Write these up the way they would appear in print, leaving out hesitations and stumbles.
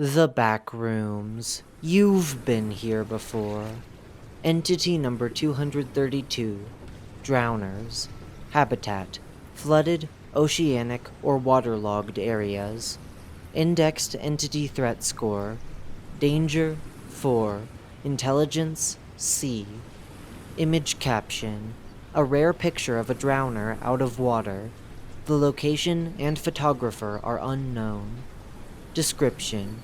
The Backrooms. You've been here before. Entity number 232. Drowners. Habitat: flooded, oceanic, or waterlogged areas. Indexed entity threat score: Danger 4. Intelligence C. Image caption: a rare picture of a drowner out of water. The location and photographer are unknown. Description: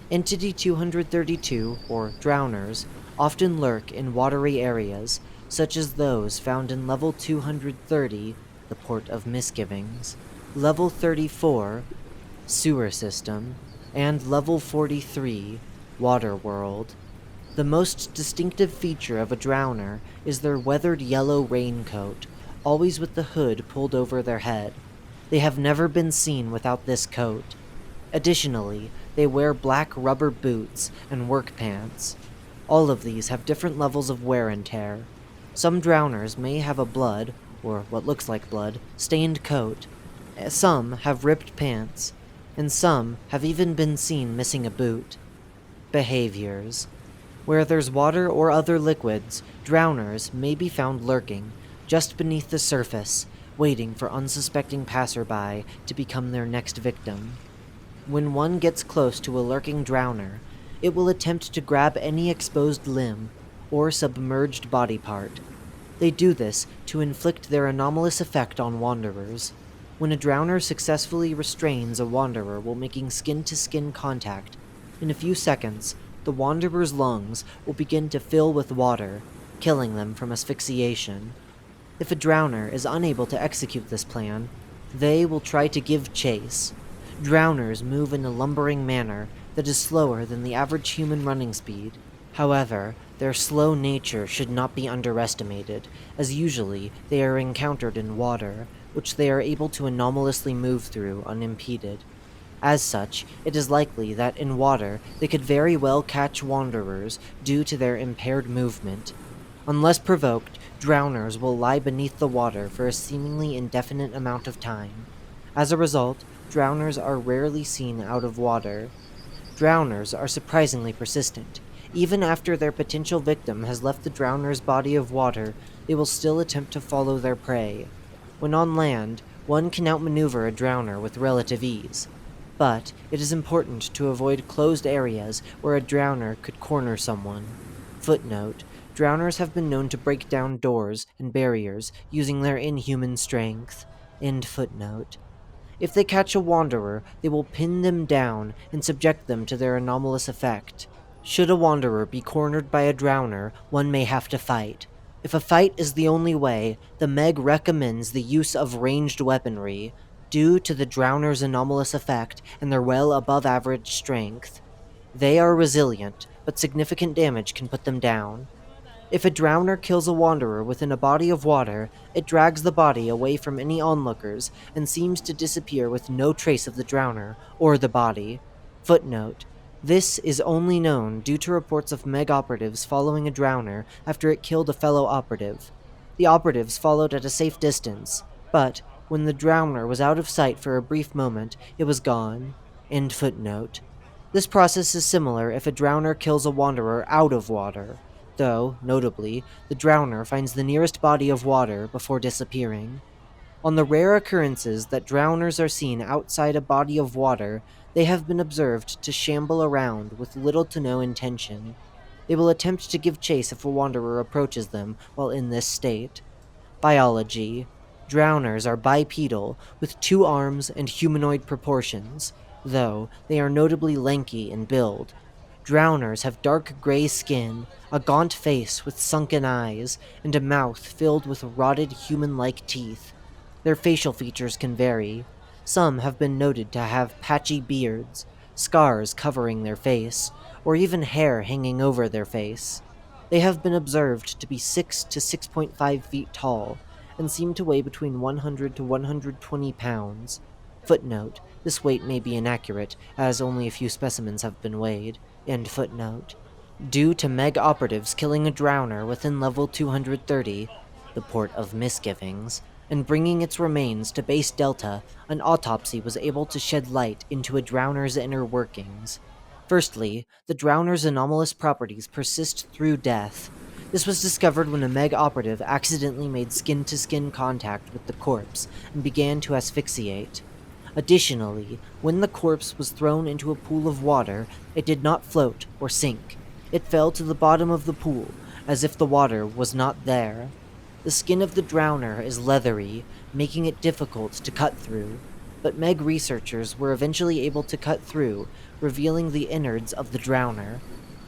Entity 232, or drowners, often lurk in watery areas, such as those found in Level 230, the Port of Misgivings, Level 34, Sewer System, and Level 43, Water World. The most distinctive feature of a drowner is their weathered yellow raincoat, always with the hood pulled over their head. They have never been seen without this coat. Additionally, they wear black rubber boots and work pants. All of these have different levels of wear and tear. Some drowners may have a blood, or what looks like blood, stained coat. Some have ripped pants, and some have even been seen missing a boot. Behaviors: where there's water or other liquids, drowners may be found lurking, just beneath the surface, waiting for unsuspecting passerby to become their next victim. When one gets close to a lurking drowner, it will attempt to grab any exposed limb or submerged body part. They do this to inflict their anomalous effect on wanderers. When a drowner successfully restrains a wanderer while making skin-to-skin contact, in a few seconds, the wanderer's lungs will begin to fill with water, killing them from asphyxiation. If a drowner is unable to execute this plan, they will try to give chase. Drowners move in a lumbering manner that is slower than the average human running speed. However, their slow nature should not be underestimated, as usually they are encountered in water, which they are able to anomalously move through unimpeded. As such, it is likely that in water they could very well catch wanderers due to their impaired movement. Unless provoked, drowners will lie beneath the water for a seemingly indefinite amount of time. As a result, drowners are rarely seen out of water. Drowners are surprisingly persistent. Even after their potential victim has left the drowner's body of water, they will still attempt to follow their prey. When on land, one can outmaneuver a drowner with relative ease. But it is important to avoid closed areas where a drowner could corner someone. Footnote: drowners have been known to break down doors and barriers using their inhuman strength. End footnote. If they catch a wanderer, they will pin them down and subject them to their anomalous effect. Should a wanderer be cornered by a drowner, one may have to fight. If a fight is the only way, the Meg recommends the use of ranged weaponry, due to the drowner's anomalous effect and their well above average strength. They are resilient, but significant damage can put them down. If a drowner kills a wanderer within a body of water, it drags the body away from any onlookers and seems to disappear with no trace of the drowner or the body. Footnote: this is only known due to reports of Meg operatives following a drowner after it killed a fellow operative. The operatives followed at a safe distance, but when the drowner was out of sight for a brief moment, it was gone. End footnote. This process is similar if a drowner kills a wanderer out of water, though, notably, the drowner finds the nearest body of water before disappearing. On the rare occurrences that drowners are seen outside a body of water, they have been observed to shamble around with little to no intention. They will attempt to give chase if a wanderer approaches them while in this state. Biology: drowners are bipedal, with 2 arms and humanoid proportions, though they are notably lanky in build. Drowners have dark gray skin, a gaunt face with sunken eyes, and a mouth filled with rotted human-like teeth. Their facial features can vary. Some have been noted to have patchy beards, scars covering their face, or even hair hanging over their face. They have been observed to be 6 to 6.5 feet tall, and seem to weigh between 100 to 120 pounds. Footnote: this weight may be inaccurate, as only a few specimens have been weighed. End footnote. Due to Meg operatives killing a drowner within level 230, the Port of Misgivings, and bringing its remains to Base Delta, an autopsy was able to shed light into a drowner's inner workings. Firstly, the drowner's anomalous properties persist through death. This was discovered when a Meg operative accidentally made skin-to-skin contact with the corpse and began to asphyxiate. Additionally, when the corpse was thrown into a pool of water, it did not float or sink. It fell to the bottom of the pool, as if the water was not there. The skin of the drowner is leathery, making it difficult to cut through, but Meg researchers were eventually able to cut through, revealing the innards of the drowner.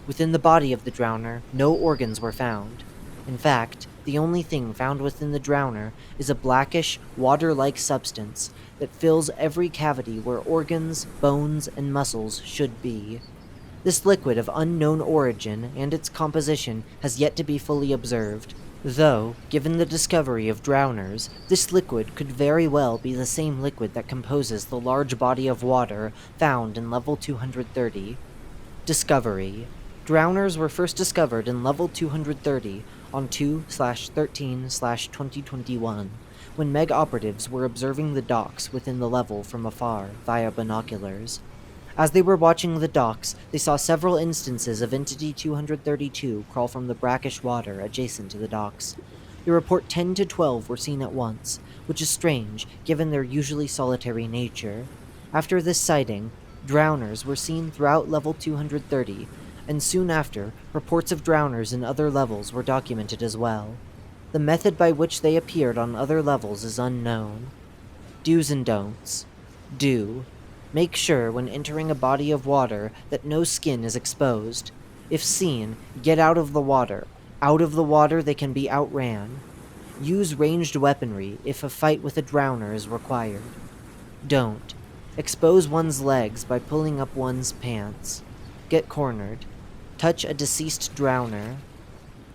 Within the body of the drowner, no organs were found. In fact, the only thing found within the drowner is a blackish, water-like substance that fills every cavity where organs, bones, and muscles should be. This liquid of unknown origin and its composition has yet to be fully observed, though, given the discovery of drowners, this liquid could very well be the same liquid that composes the large body of water found in level 230. Discovery. Drowners were first discovered in level 230 on 2/13/2021, when Meg operatives were observing the docks within the level from afar via binoculars. As they were watching the docks, they saw several instances of Entity 232 crawl from the brackish water adjacent to the docks. They report 10 to 12 were seen at once, which is strange given their usually solitary nature. After this sighting, drowners were seen throughout level 230, and soon after, reports of drowners in other levels were documented as well. The method by which they appeared on other levels is unknown. Do's and don'ts. Do. Make sure when entering a body of water that no skin is exposed. If seen, get out of the water. Out of the water they can be outran. Use ranged weaponry if a fight with a drowner is required. Don't. Expose one's legs by pulling up one's pants. Get cornered. Touch a deceased drowner.